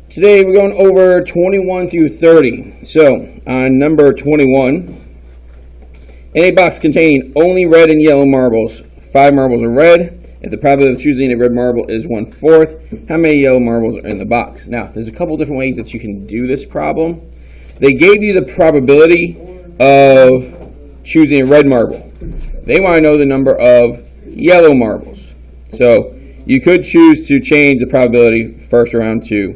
Today we're going over 21 through 30. So on number 21, in a box containing only red and yellow marbles, 5 marbles are red. If the probability of choosing a red marble is 1/4, how many yellow marbles are in the box? Now, there's a couple different ways that you can do this problem. They gave you the probability of choosing a red marble. They want to know the number of yellow marbles. So you could choose to change the probability first around to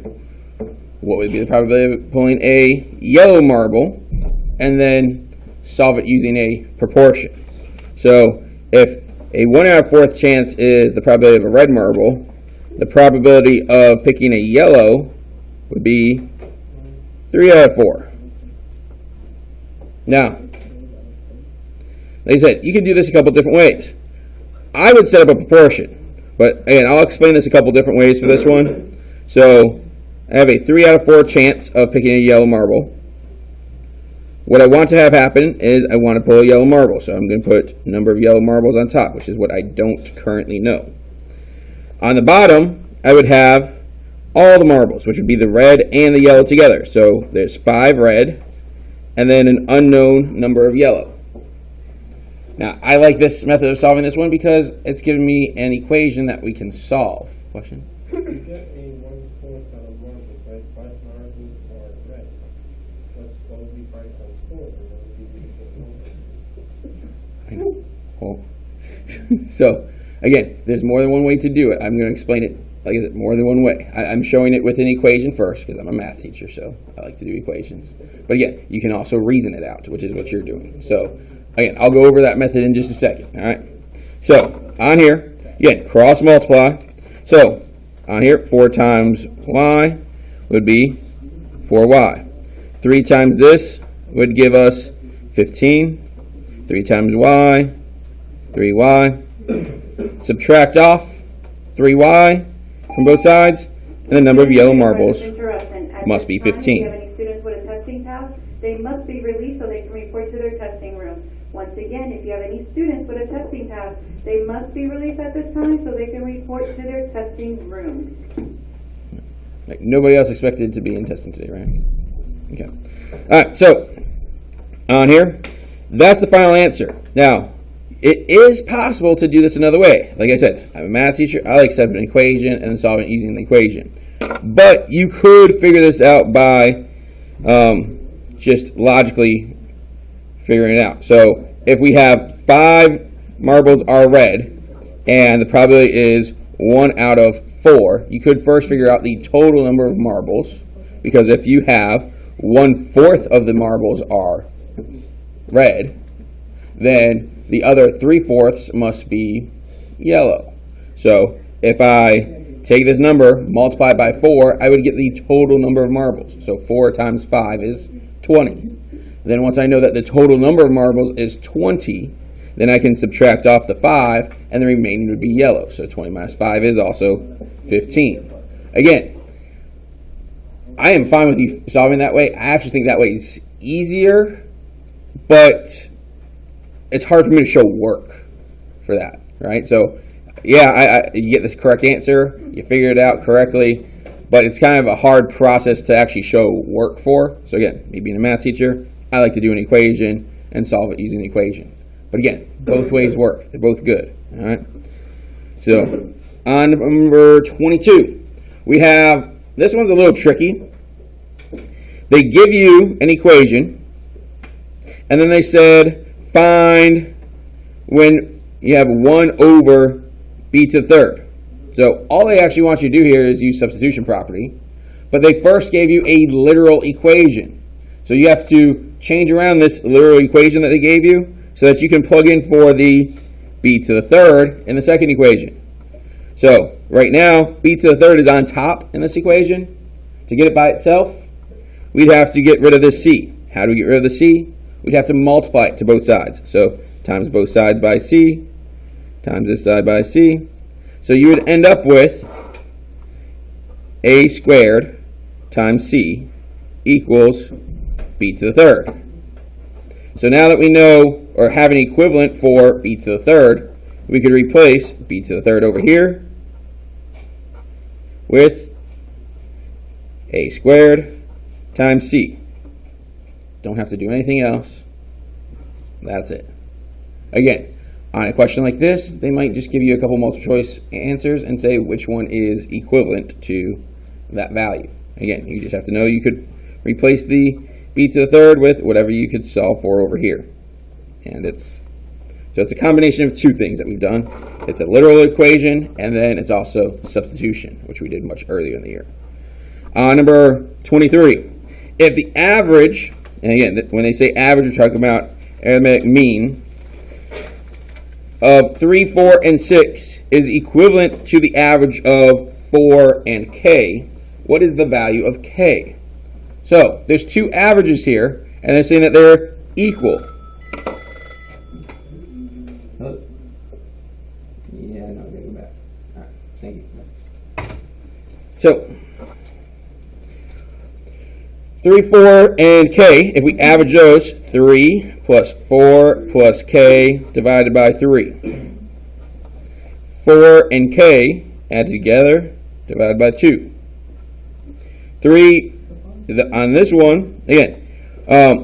what would be the probability of pulling a yellow marble, and then solve it using a proportion. So if a 1/4 chance is the probability of a red marble, the probability of picking a yellow would be 3/4. Now, like I said, you can do this a couple different ways. I would set up a proportion, but again, I'll explain this a couple different ways for this one. So I have a 3/4 chance of picking a yellow marble. What I want to have happen is I want to pull a yellow marble. So I'm going to put number of yellow marbles on top, which is what I don't currently know. On the bottom, I would have all the marbles, which would be the red and the yellow together. So there's 5 red and then an unknown number of yellow. Now, I like this method of solving this one because it's giving me an equation that we can solve. Question? You get a 1/4 out of marbles, right? 5 marbles are red. Plus, what would be 5 times 4? And what would be the I know. So, again, there's more than one way to do it. I'm going to explain it, like I said, more than one way. I'm showing it with an equation first because I'm a math teacher, so I like to do equations. But again, you can also reason it out, which is what you're doing. So, again, I'll go over that method in just a second. All right. So, on here, again, cross multiply. So, on here, 4 times y would be 4y. 3 times this would give us 15. 3 times y, 3y. Subtract off 3y from both sides, and the number of yellow marbles must be 15. If you have any students with a testing pass, they must be released so they can report to their testing room. Once again, if you have any students with a testing pass, they must be released at this time so they can report to their testing room. Like nobody else expected to be in testing today, right? Okay. All right, so on here, that's the final answer. Now, it is possible to do this another way. Like I said, I'm a math teacher. I like setting an equation and then solving it using the equation. But you could figure this out by just logically figuring it out. So if we have 5 marbles are red and the probability is 1/4, you could first figure out the total number of marbles, because if you have 1/4 of the marbles are red, then the other 3/4 must be yellow. So if I take this number, multiply it by 4, I would get the total number of marbles. So 4 times 5 is 20. Then once I know that the total number of marbles is 20, then I can subtract off the 5, and the remaining would be yellow. So 20 minus 5 is also 15. Again, I am fine with you solving that way. I actually think that way is easier, but it's hard for me to show work for that, right? So, yeah, you get the correct answer, you figure it out correctly, but it's kind of a hard process to actually show work for. So again, me being a math teacher, I like to do an equation and solve it using the equation. But again, both ways work. They're both good, all right? So, on number 22, we have, this one's a little tricky. They give you an equation, and then they said, find when you have 1/b². So all they actually want you to do here is use substitution property, but they first gave you a literal equation. So you have to change around this literal equation that they gave you so that you can plug in for the b² in the second equation. So right now, b² is on top in this equation. To get it by itself, we'd have to get rid of this c. How do we get rid of the c? We'd have to multiply it to both sides. So times both sides by c, times this side by c. So you would end up with a² times c equals b². So now that we know or have an equivalent for b to the third, we could replace b to the third over here with a squared times c. Don't have to do anything else. That's it. Again, on a question like this, they might just give you a couple multiple choice answers and say which one is equivalent to that value. Again, you just have to know you could replace the b to the third with whatever you could solve for over here. And it's a combination of two things that we've done. It's a literal equation, and then it's also substitution, which we did much earlier in the year. Number 23. If the average, and again, when they say average, we're talking about arithmetic mean, of 3, 4, and 6 is equivalent to the average of 4 and k, what is the value of k? So, there's two averages here, and they're saying that they're equal. Yeah, no, go back. All right, thank you. So, 3, 4, and k, if we average those, 3 plus 4 plus k divided by 3. 4 and k add together, divided by 2. 3, on this one, again,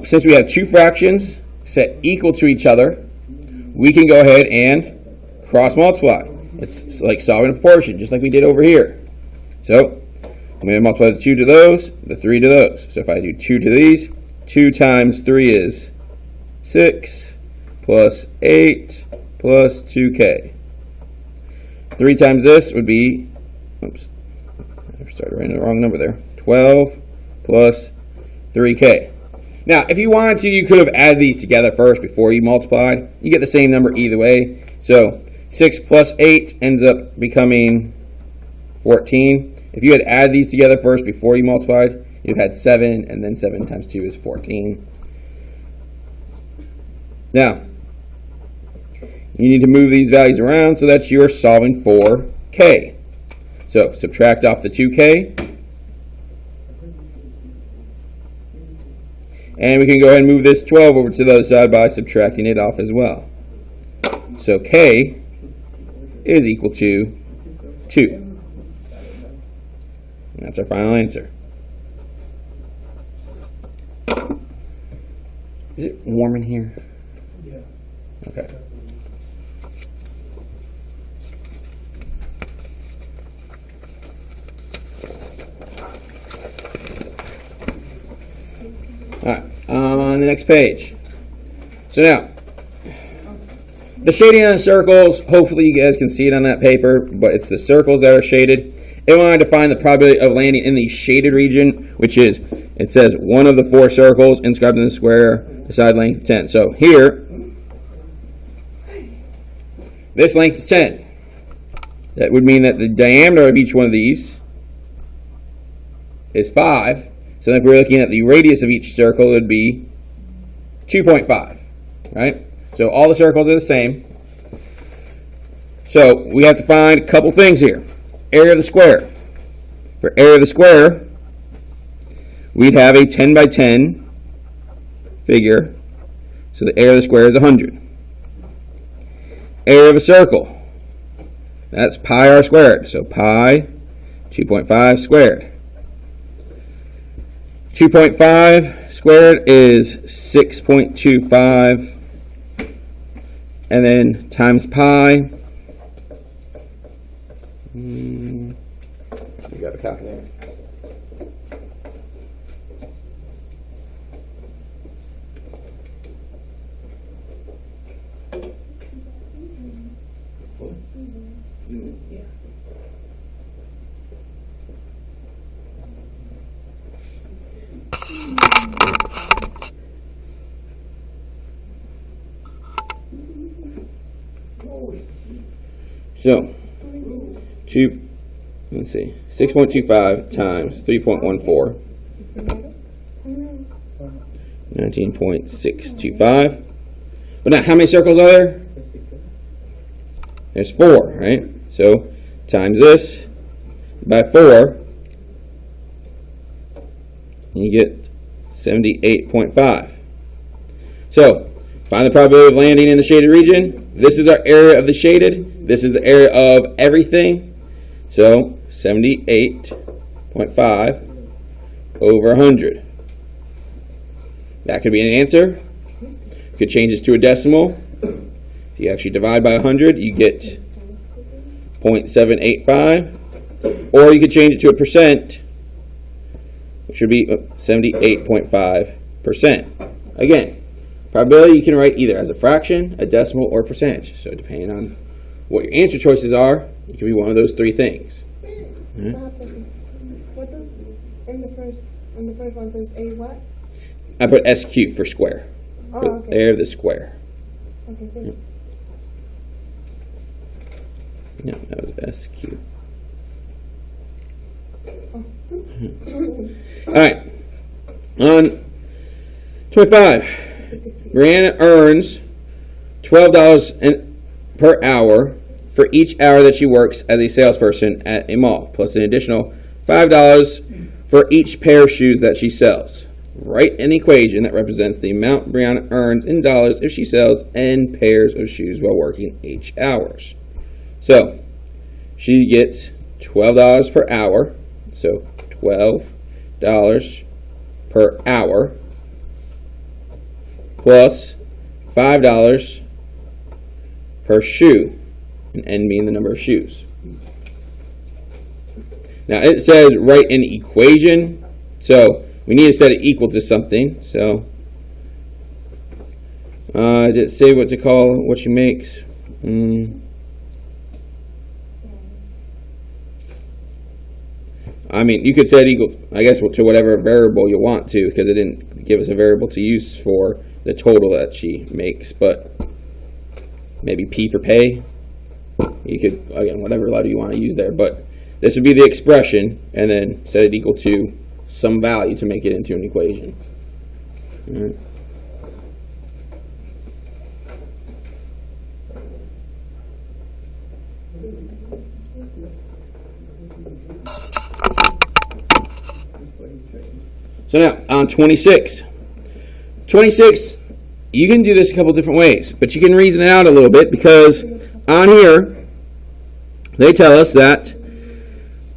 since we have two fractions set equal to each other, we can go ahead and cross multiply. It's like solving a proportion, just like we did over here. So, I'm going to multiply the 2 to those, the 3 to those. So if I do 2 to these, 2 times 3 is 6, plus 8, plus 2k. 3 times this would be, oops, I started writing the wrong number there, 12 plus 3k. Now, if you wanted to, you could have added these together first before you multiplied. You get the same number either way. So 6 plus 8 ends up becoming 14. If you had added these together first before you multiplied, you'd had 7, and then 7 times 2 is 14. Now, you need to move these values around so that you're solving for k. So, subtract off the 2k. And we can go ahead and move this 12 over to the other side by subtracting it off as well. So, k is equal to 2. And that's our final answer. Is it warm in here? Yeah. Okay. Alright, on the next page. So now, the shading on the circles, hopefully you guys can see it on that paper, but it's the circles that are shaded. It wanted to find the probability of landing in the shaded region, which is, it says, one of the 4 circles inscribed in the square, the side length 10. So here, this length is 10. That would mean that the diameter of each one of these is 5. So if we're looking at the radius of each circle, it would be 2.5, right? So all the circles are the same. So we have to find a couple things here. Area of the square. For area of the square, we'd have a 10 by 10 figure. So the area of the square is 100. Area of a circle. That's pi r squared. So pi 2.5 squared. 2.5 squared is 6.25. And then times pi. You got a calculator. Yeah. So, 6.25 times 3.14, 19.625. But now, how many circles are there? There's 4, right? So, times this by 4, you get 78.5. So, find the probability of landing in the shaded region. This is our area of the shaded. This is the area of everything. So, 78.5 over 100. That could be an answer. You could change this to a decimal. If you actually divide by 100, you get 0.785. Or you could change it to a percent, which would be 78.5%. Again, probability you can write either as a fraction, a decimal, or a percentage. So depending on what your answer choices are, it can be one of those three things. Right? What does in the first one says a what? I put SQ for square. Oh, For okay. the area of the square. Okay, good. No, that was SQ. All right. On 25, Brianna earns $12 per hour for each hour that she works as a salesperson at a mall, plus an additional $5 for each pair of shoes that she sells. Write an equation that represents the amount Brianna earns in dollars if she sells N pairs of shoes while working 8 hours. So, she gets $12 per hour. So, $12 per hour plus $5 per shoe, and N being the number of shoes. Now, it says write an equation. So, we need to set it equal to something. So, did it say what to call what she makes? I mean, you could set it equal, I guess, to whatever variable you want to, because it didn't give us a variable to use for the total that she makes. But maybe P for pay. You could, again, whatever letter you want to use there. But this would be the expression, and then set it equal to some value to make it into an equation. All right. So now, on 26. 26, you can do this a couple different ways, but you can reason it out a little bit, because on here, they tell us that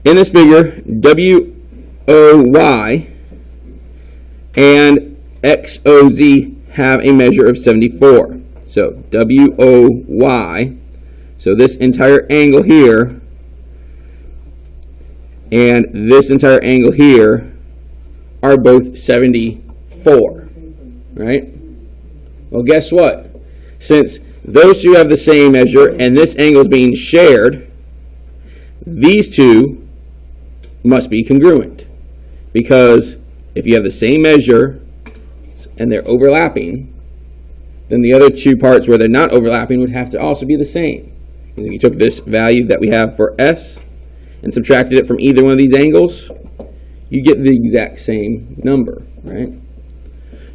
in this figure, WOY and XOZ have a measure of 74. So WOY, so this entire angle here and this entire angle here are both 74, right? Well, guess what? Since those two have the same measure and this angle is being shared, these two must be congruent. Because if you have the same measure and they're overlapping, then the other two parts where they're not overlapping would have to also be the same. Because if you took this value that we have for S and subtracted it from either one of these angles, you get the exact same number, right?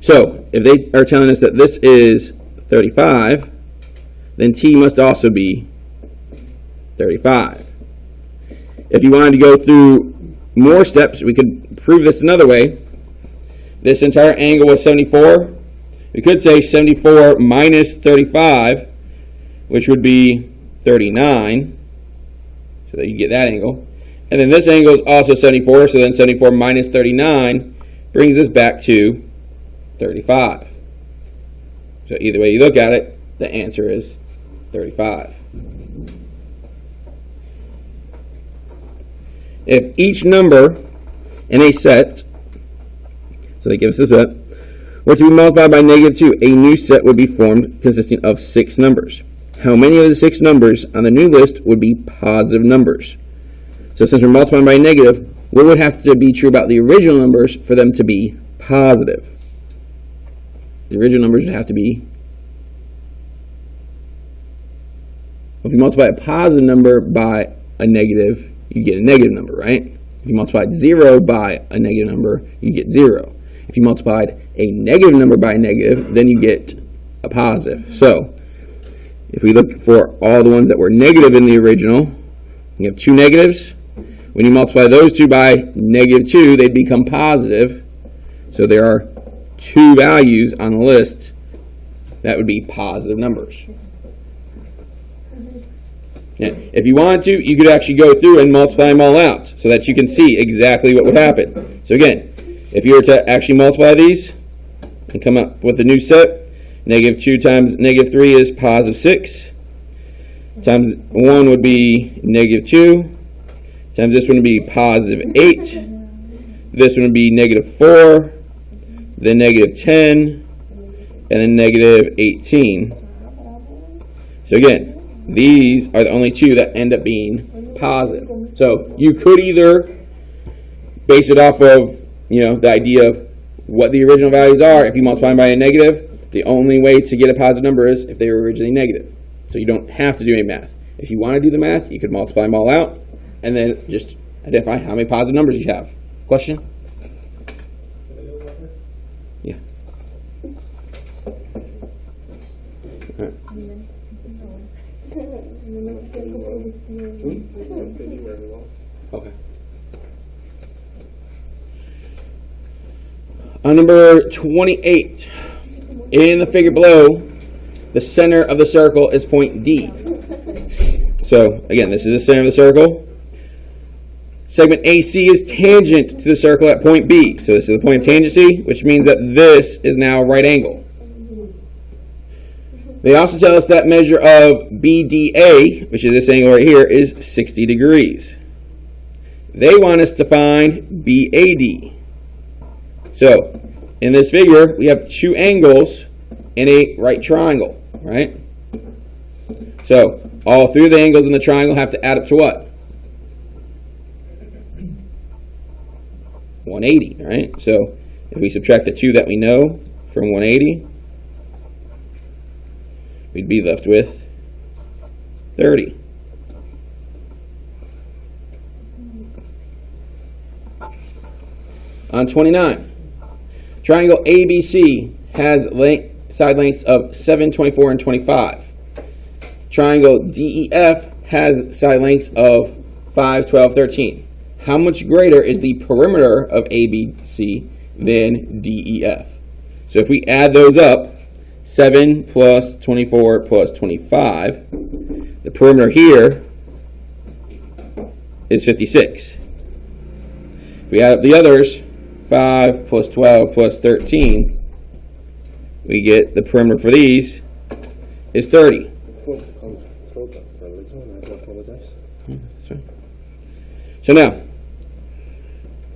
So, if they are telling us that this is 35, then T must also be 35. If you wanted to go through more steps, we could prove this another way. This entire angle was 74. We could say 74 minus 35, which would be 39, so that you get that angle. And then this angle is also 74, so then 74 minus 39 brings us back to 35. So either way you look at it, the answer is 35. If each number in a set, so they give us a set, were to be multiplied by -2, a new set would be formed consisting of 6 numbers. How many of the 6 numbers on the new list would be positive numbers? So since we're multiplying by negative, what would have to be true about the original numbers for them to be positive? The original numbers would have to be, if you multiply a positive number by a negative, you get a negative number, right? If you multiplied 0 by a negative number, you get 0. If you multiplied a negative number by a negative, then you get a positive. So, if we look for all the ones that were negative in the original, you have 2 negatives. When you multiply those two by -2, they'd become positive. So there are 2 values on the list that would be positive numbers. Yeah. If you wanted to, you could actually go through and multiply them all out so that you can see exactly what would happen. So again, if you were to actually multiply these and come up with a new set, -2 times -3 is positive 6. Times 1 would be -2. Times this one would be positive 8. This one would be -4. Then -10. And then -18. So again, these are the only two that end up being positive. So you could either base it off of, the idea of what the original values are. If you multiply them by a negative, the only way to get a positive number is if they were originally negative. So you don't have to do any math. If you want to do the math, you could multiply them all out and then just identify how many positive numbers you have. Question? Yeah. All right. Okay. On number 28, in the figure below, the center of the circle is point D. So, again, this is the center of the circle. Segment AC is tangent to the circle at point B. So this is the point of tangency, which means that this is now a right angle. They also tell us that measure of BDA, which is this angle right here, is 60 degrees. They want us to find BAD. So, in this figure, we have two angles in a right triangle, right? So, all three of the angles in the triangle have to add up to what? 180, right? So, if we subtract the two that we know from 180, we'd be left with 30. On 29, triangle ABC has side lengths of 7, 24, and 25. Triangle DEF has side lengths of 5, 12, 13. How much greater is the perimeter of ABC than DEF? So if we add those up, 7 plus 24 plus 25, the perimeter here is 56. If we add up the others, 5 plus 12 plus 13, we get the perimeter for these is 30. So now,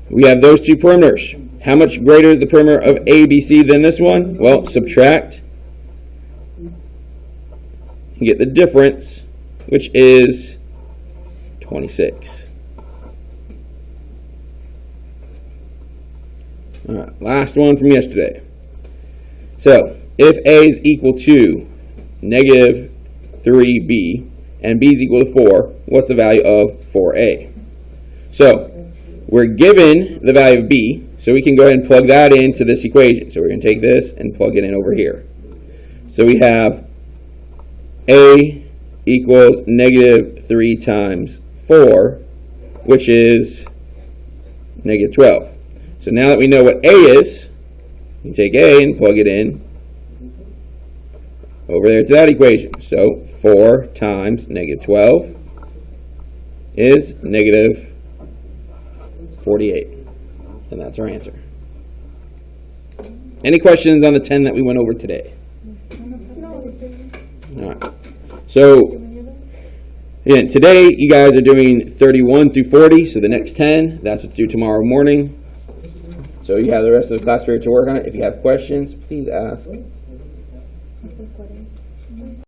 we have those two perimeters. How much greater is the perimeter of ABC than this one? Well, subtract and get the difference, which is 26. All right, last one from yesterday. So, if A is equal to negative 3B and B is equal to 4, what's the value of 4A? So, we're given the value of B, so we can go ahead and plug that into this equation. So we're going to take this and plug it in over here. So we have A equals negative 3 times 4, which is negative 12. So now that we know what A is, we take A and plug it in over there to that equation. So 4 times negative 12 is negative 48. And that's our answer. Any questions on the 10 that we went over today? All right. So, again, today you guys are doing 31 through 40. So the next 10, that's what's due tomorrow morning. So you have the rest of the class period to work on it. If you have questions, please ask.